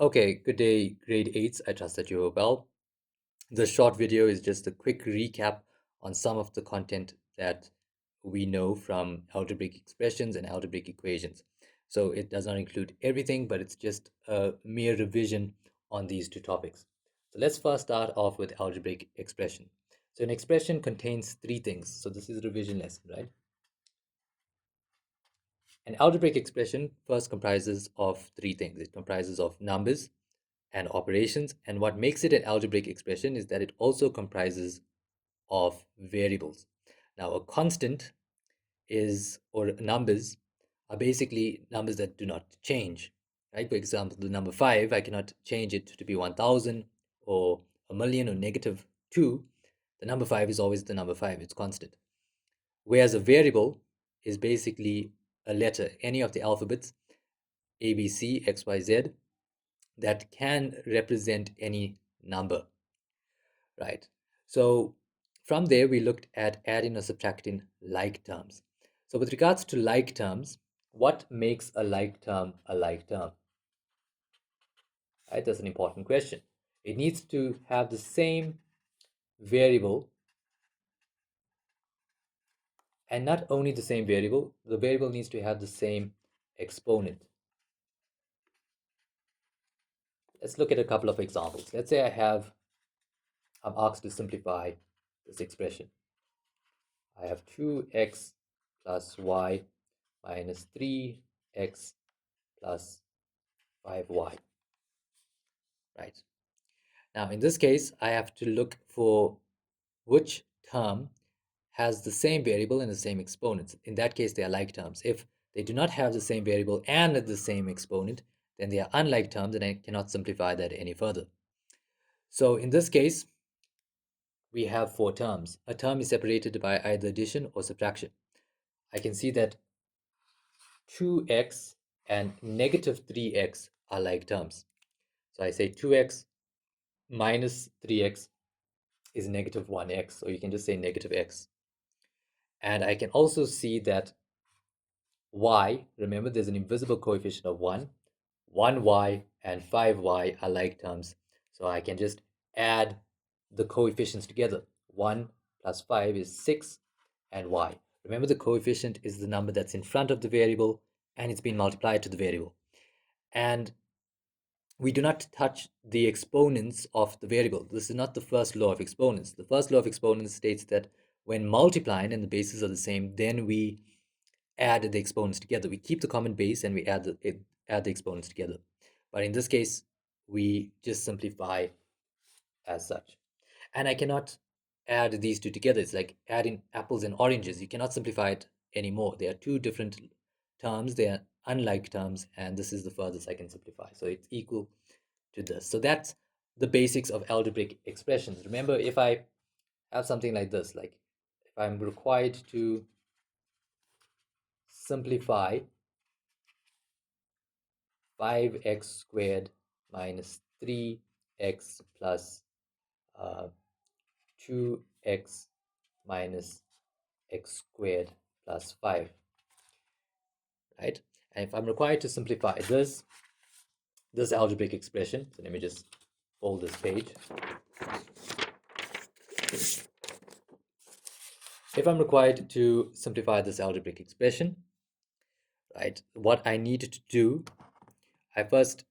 Okay, good day, grade 8s. I trust that you are well. The short video is just a quick recap on some of the content that we know from algebraic expressions and algebraic equations. So it does not include everything, but it's just a mere revision on these two topics. So let's first start off with algebraic expression. So an expression contains three things. So this is a revision lesson, right? An algebraic expression first comprises of three things. It comprises of numbers and operations, and what makes it an algebraic expression is that it also comprises of variables. Now, a constant is, or numbers are basically numbers that do not change, right? For example, the number 5, I cannot change it to be 1000 or a million or -2. The number 5 is always the number 5, it's constant. Whereas a variable is basically a letter, any of the alphabets, A, B, C, X, Y, Z, that can represent any number, right? So from there, we looked at adding or subtracting like terms. So with regards to like terms, what makes a like term a like term? Right, that's an important question. It needs to have the same variable, and not only the same variable, the variable needs to have the same exponent. Let's look at a couple of examples. Let's say I'm asked to simplify this expression. I have 2x plus y minus 3x plus 5y, right? Now, in this case, I have to look for which term has the same variable and the same exponents. In that case, they are like terms. If they do not have the same variable and the same exponent, then they are unlike terms, and I cannot simplify that any further. So in this case, we have four terms. A term is separated by either addition or subtraction. I can see that 2x and -3x are like terms. So I say 2x minus 3x is -1x, or you can just say -x. And I can also see that y, remember there's an invisible coefficient of 1, 1y and 5y are like terms. So I can just add the coefficients together. 1 plus 5 is 6, and y. Remember, the coefficient is the number that's in front of the variable, and it's been multiplied to the variable. And we do not touch the exponents of the variable. This is not the first law of exponents. The first law of exponents states that when multiplying and the bases are the same, then we add the exponents together. We keep the common base and we add the exponents together. But in this case, we just simplify as such. And I cannot add these two together. It's like adding apples and oranges. You cannot simplify it anymore. They are two different terms. They are unlike terms, and this is the furthest I can simplify. So it's equal to this. So that's the basics of algebraic expressions. Remember, if I have something like this, like if I'm required to simplify 5x squared minus 3x plus 2x minus x squared plus 5, right? And if I'm required to simplify this algebraic expression, so let me just fold this page. If I'm required to simplify this algebraic expression, right, what I need to do, I first,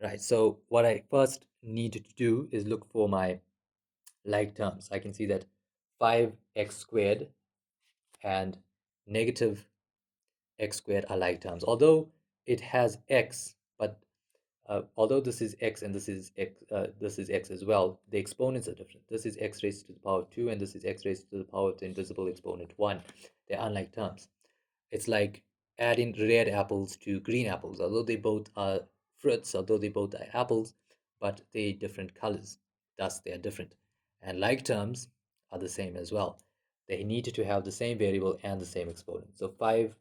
right, so what I first need to do is look for my like terms. I can see that 5x squared and negative x squared are like terms. Although it has x, but although this is x and this is x as well, the exponents are different. This is x raised to the power 2, and this is x raised to the power of the invisible exponent 1. They're unlike terms. It's like adding red apples to green apples. Although they both are fruits, although they both are apples, but they're different colors. Thus, they are different. And like terms are the same as well. They need to have the same variable and the same exponent. So 5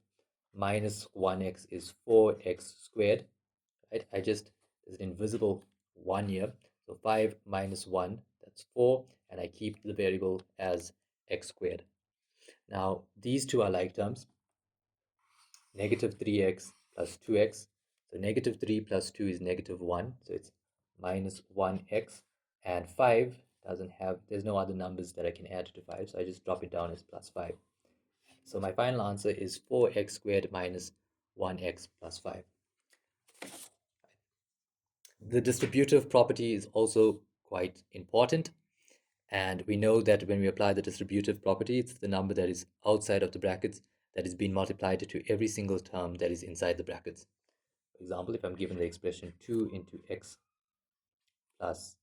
minus 1x is 4x squared, right? There's an invisible 1 here. So 5 minus 1, that's 4, and I keep the variable as x squared. Now, these two are like terms. Negative 3x plus 2x. So negative 3 plus 2 is negative 1. So it's minus 1x. And 5 doesn't have, there's no other numbers that I can add to 5. So I just drop it down as plus 5. So my final answer is 4x squared minus 1x plus 5. The distributive property is also quite important. And we know that when we apply the distributive property, it's the number that is outside of the brackets that is being multiplied to every single term that is inside the brackets. For example, if I'm given the expression 2 into x plus,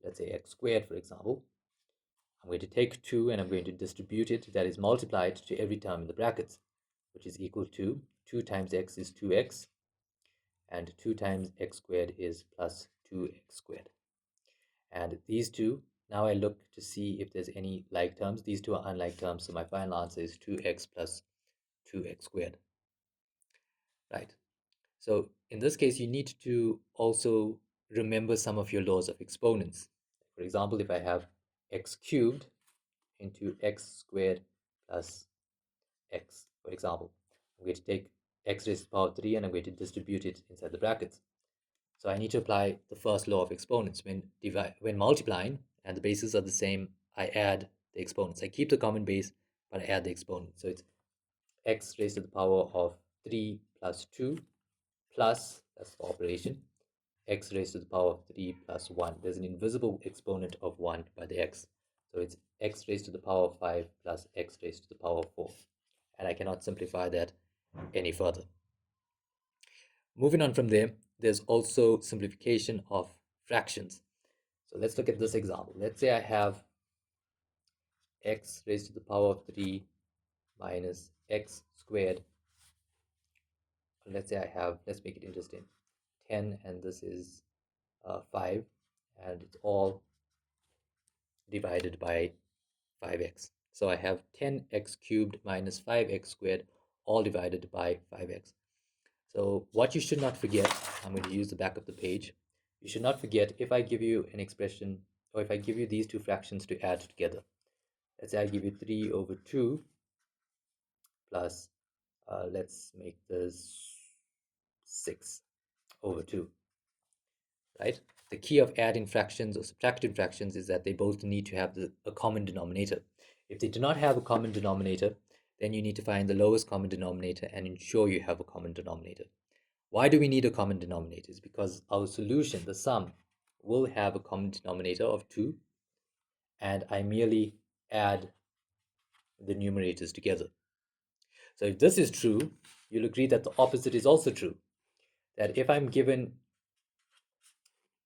let's say, x squared, for example, I'm going to take 2 and I'm going to distribute it, that is multiplied to every term in the brackets, which is equal to 2 times x is 2x, and 2 times x squared is plus 2x squared. And these two, now I look to see if there's any like terms. These two are unlike terms, so my final answer is 2x plus 2x squared. Right. So in this case, you need to also remember some of your laws of exponents. For example, if I have x cubed into x squared plus x, for example, I'm going to take x raised to the power 3 and I'm going to distribute it inside the brackets. So I need to apply the first law of exponents. When multiplying and the bases are the same, I add the exponents. I keep the common base, but I add the exponent. So it's x raised to the power of 3 plus 2 plus, that's the operation, x raised to the power of 3 plus 1. There's an invisible exponent of 1 by the x. So it's x raised to the power of 5 plus x raised to the power of 4. And I cannot simplify that any further. Moving on from there, there's also simplification of fractions. So let's look at this example. Let's say I have x raised to the power of 3 minus x squared. Let's say I have, let's make it interesting, 10 and this is 5, and it's all divided by 5x. So I have 10x cubed minus 5x squared all divided by 5x. So what you should not forget, I'm going to use the back of the page. You should not forget, if I give you an expression, or if I give you these two fractions to add together, let's say I give you 3 over 2 plus, let's make this 6 over 2, right? The key of adding fractions or subtracting fractions is that they both need to have a common denominator. If they do not have a common denominator, then you need to find the lowest common denominator and ensure you have a common denominator. Why do we need a common denominator? It's because our solution, the sum, will have a common denominator of 2, and I merely add the numerators together. So if this is true, you'll agree that the opposite is also true. That if I'm given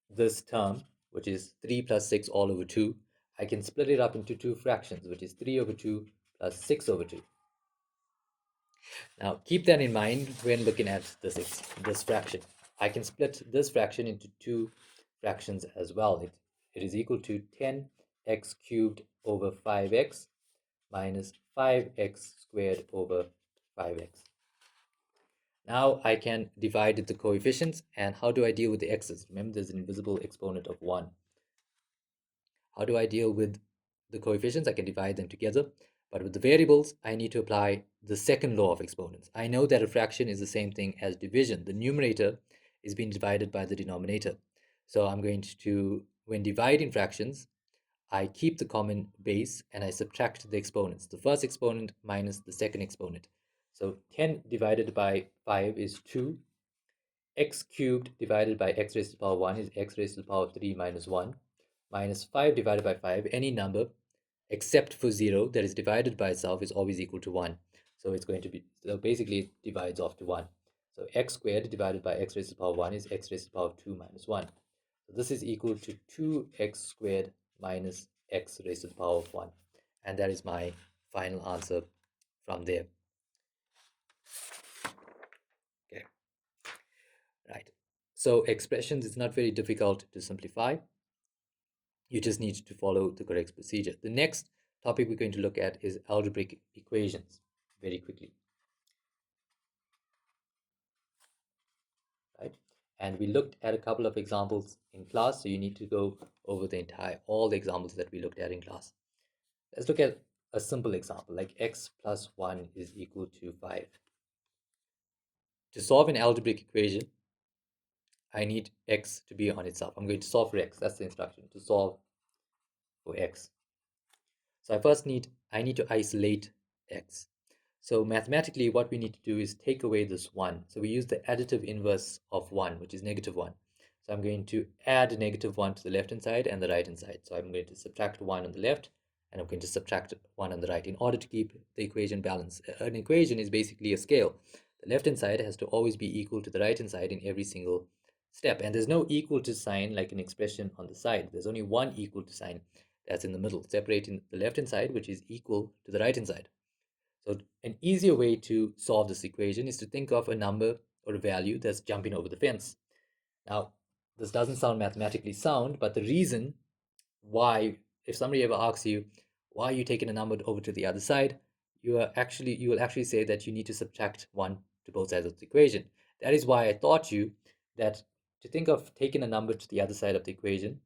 this term, which is 3 plus 6 all over 2, I can split it up into two fractions, which is 3 over 2 plus 6 over 2. Now, keep that in mind when looking at this fraction. I can split this fraction into two fractions as well. It is equal to 10x cubed over 5x minus 5x squared over 5x. Now I can divide the coefficients, and how do I deal with the x's? Remember, there's an invisible exponent of 1. How do I deal with the coefficients? I can divide them together. But with the variables, I need to apply the second law of exponents. I know that a fraction is the same thing as division. The numerator is being divided by the denominator. So I'm going to, when dividing fractions, I keep the common base and I subtract the exponents. The first exponent minus the second exponent. So 10 divided by 5 is 2. X cubed divided by x raised to the power 1 is x raised to the power 3 minus 1. Minus 5 divided by 5, any number except for 0 that is divided by itself is always equal to 1. So it's going to be, so basically it divides off to 1. So x squared divided by x raised to the power 1 is x raised to the power 2 minus 1. So this is equal to 2x squared minus x raised to the power of 1. And that is my final answer from there. Okay. Right. So expressions is not very difficult to simplify. You just need to follow the correct procedure. The next topic we're going to look at is algebraic equations very quickly. Right? And we looked at a couple of examples in class, so you need to go over all the examples that we looked at in class. Let's look at a simple example like x plus 1 is equal to 5. To solve an algebraic equation, I need x to be on itself. I'm going to solve for x. That's the instruction, to solve for x. So I need to isolate x. So mathematically, what we need to do is take away this 1. So we use the additive inverse of 1, which is -1. So I'm going to add -1 to the left-hand side and the right-hand side. So I'm going to subtract 1 on the left, and I'm going to subtract 1 on the right in order to keep the equation balanced. An equation is basically a scale. The left-hand side has to always be equal to the right-hand side in every single step. And there's no equal to sign like an expression on the side. There's only one equal to sign that's in the middle, separating the left-hand side, which is equal to the right-hand side. So an easier way to solve this equation is to think of a number or a value that's jumping over the fence. Now, this doesn't sound mathematically sound, but the reason why, if somebody ever asks you, why are you taking a number over to the other side, you will actually say that you need to subtract 1 to both sides of the equation. That is why I taught you that to think of taking a number to the other side of the equation,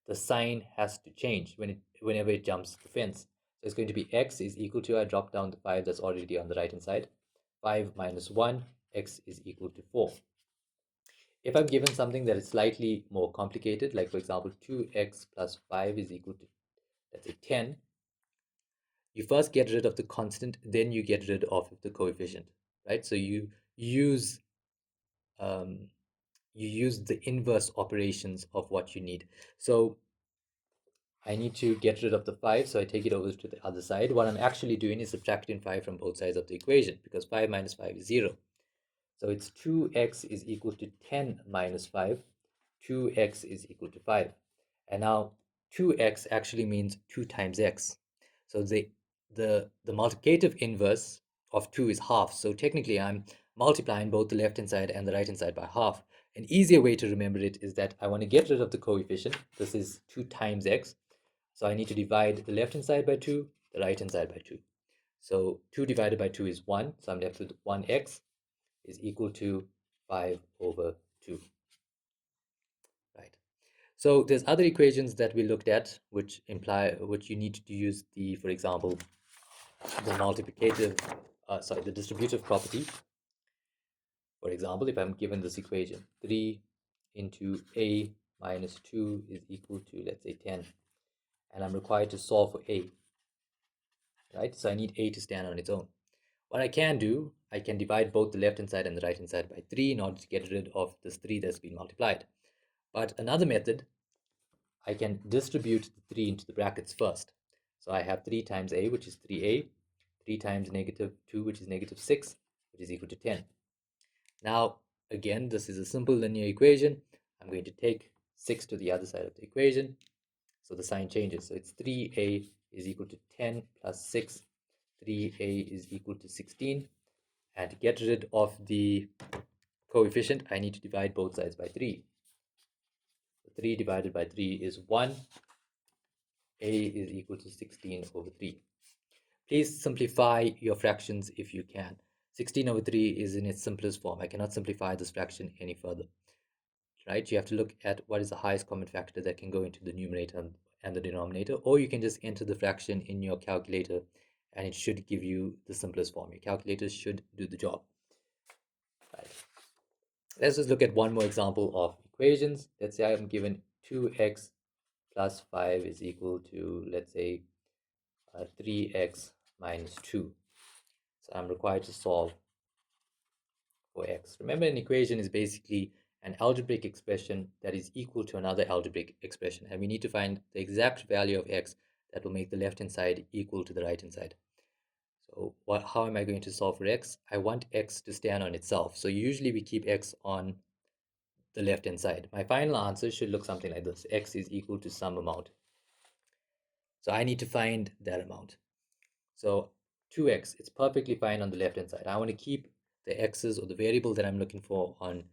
the sign has to change whenever it jumps the fence. So it's going to be x is equal to, I drop down the 5 that's already on the right hand side, 5 minus 1, x is equal to 4. If I'm given something that is slightly more complicated, like for example 2x plus 5 is equal to, let's say, 10, you first get rid of the constant, then you get rid of the coefficient, right? So you use um, the inverse operations of what you need. So I need to get rid of the 5, so I take it over to the other side. What I'm actually doing is subtracting 5 from both sides of the equation, because 5 minus 5 is 0. So it's 2x is equal to 10 minus 5. 2x is equal to 5. And now 2x actually means 2 times x. So the multiplicative inverse of 2 is half. So technically I'm multiplying both the left hand side and the right hand side by half. An easier way to remember it is that I want to get rid of the coefficient. This is 2 times x. So I need to divide the left hand side by 2, the right hand side by 2. So 2 divided by 2 is 1. So I'm left with 1x is equal to 5 over 2. Right. So there's other equations that we looked at which you need to use the, for example, the distributive property. For example, if I'm given this equation, 3 into a minus 2 is equal to, let's say, 10. And I'm required to solve for a, right? So I need a to stand on its own. What I can do, I can divide both the left hand side and the right hand side by 3 in order to get rid of this 3 that's been multiplied. But another method, I can distribute the 3 into the brackets first. So I have 3 times a, which is 3a, 3 times -2, which is -6, which is equal to 10. Now, again, this is a simple linear equation. I'm going to take 6 to the other side of the equation. So the sign changes. So it's 3a is equal to 10 plus 6. 3a is equal to 16. And to get rid of the coefficient, I need to divide both sides by 3. So 3 divided by 3 is 1. A is equal to 16 over 3. Please simplify your fractions if you can. 16 over 3 is in its simplest form. I cannot simplify this fraction any further. Right? You have to look at what is the highest common factor that can go into the numerator and the denominator, or you can just enter the fraction in your calculator and it should give you the simplest form. Your calculator should do the job. Right. Let's just look at one more example of equations. Let's say I'm given 2x plus 5 is equal to, let's say, 3x minus 2. So I'm required to solve for x. Remember, an equation is basically an algebraic expression that is equal to another algebraic expression, and we need to find the exact value of x that will make the left-hand side equal to the right-hand side. So how am I going to solve for x? I want x to stand on itself. So usually we keep x on the left-hand side. My final answer should look something like this. X is equal to some amount. So I need to find that amount. So 2x, it's perfectly fine on the left-hand side. I want to keep the x's or the variable that I'm looking for on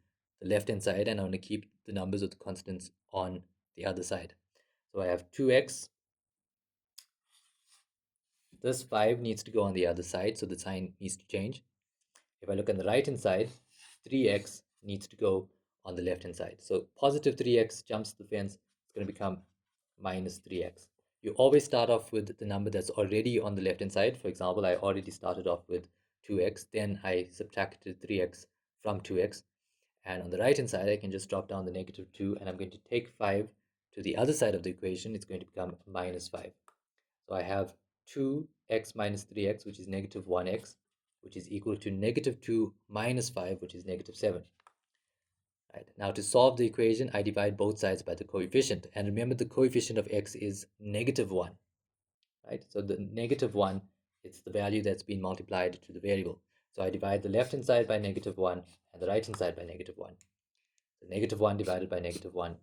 the left-hand side, and I want to keep the numbers or the constants on the other side. So I have 2x. This 5 needs to go on the other side, so the sign needs to change. If I look on the right-hand side, 3x needs to go on the left-hand side. So positive 3x jumps the fence. It's going to become minus 3x. You always start off with the number that's already on the left-hand side. For example, I already started off with 2x, then I subtracted 3x from 2x. And on the right hand side, I can just drop down the negative 2, and I'm going to take 5 to the other side of the equation. It's going to become minus 5. So I have 2x minus 3x, which is negative 1x, which is equal to negative 2 minus 5, which is negative 7. Right. Now to solve the equation, I divide both sides by the coefficient. And remember, the coefficient of x is negative 1. Right? So the negative 1, it's the value that's been multiplied to the variable. So I divide the left-hand side by negative 1 and the right-hand side by negative 1. The negative 1 divided by negative 1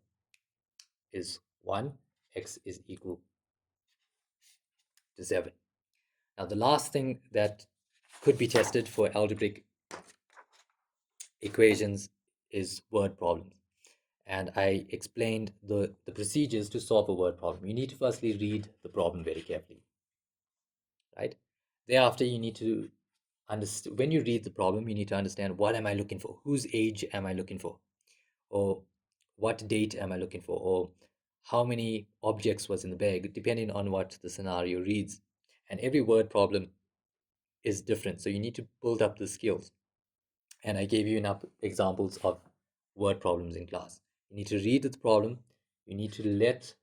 is 1. X is equal to 7. Now the last thing that could be tested for algebraic equations is word problems. And I explained the procedures to solve a word problem. You need to firstly read the problem very carefully, right? Thereafter, you need to understand, when you read the problem, you need to understand, what am I looking for? Whose age am I looking for? Or what date am I looking for? Or how many objects was in the bag, depending on what the scenario reads. And every word problem is different. So you need to build up the skills. And I gave you enough examples of word problems in class. You need to read the problem. You need to let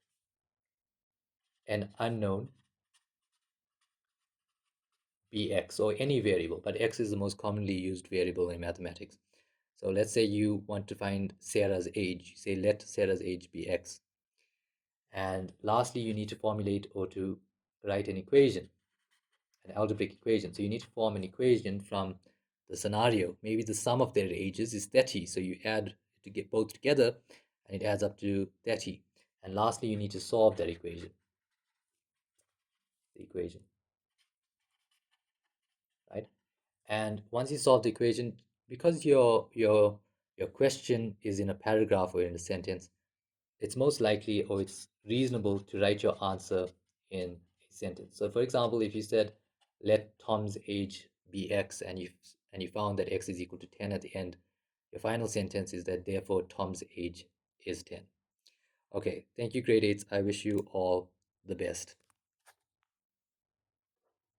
an unknown be x, or any variable, but x is the most commonly used variable in mathematics. So let's say you want to find Sarah's age. You say let Sarah's age be x. And lastly, you need to formulate or to write an equation, an algebraic equation. So you need to form an equation from the scenario. Maybe the sum of their ages is 30. So you add to get both together, and it adds up to 30. And lastly, you need to solve that equation. The equation, right? And once you solve the equation, because your question is in a paragraph or in a sentence, it's most likely, or it's reasonable, to write your answer in a sentence. So for example, if you said let Tom's age be x, and you found that x is equal to 10 at the end, your final sentence is that therefore Tom's age is 10. Okay, thank you, grade 8s. I wish you all the best.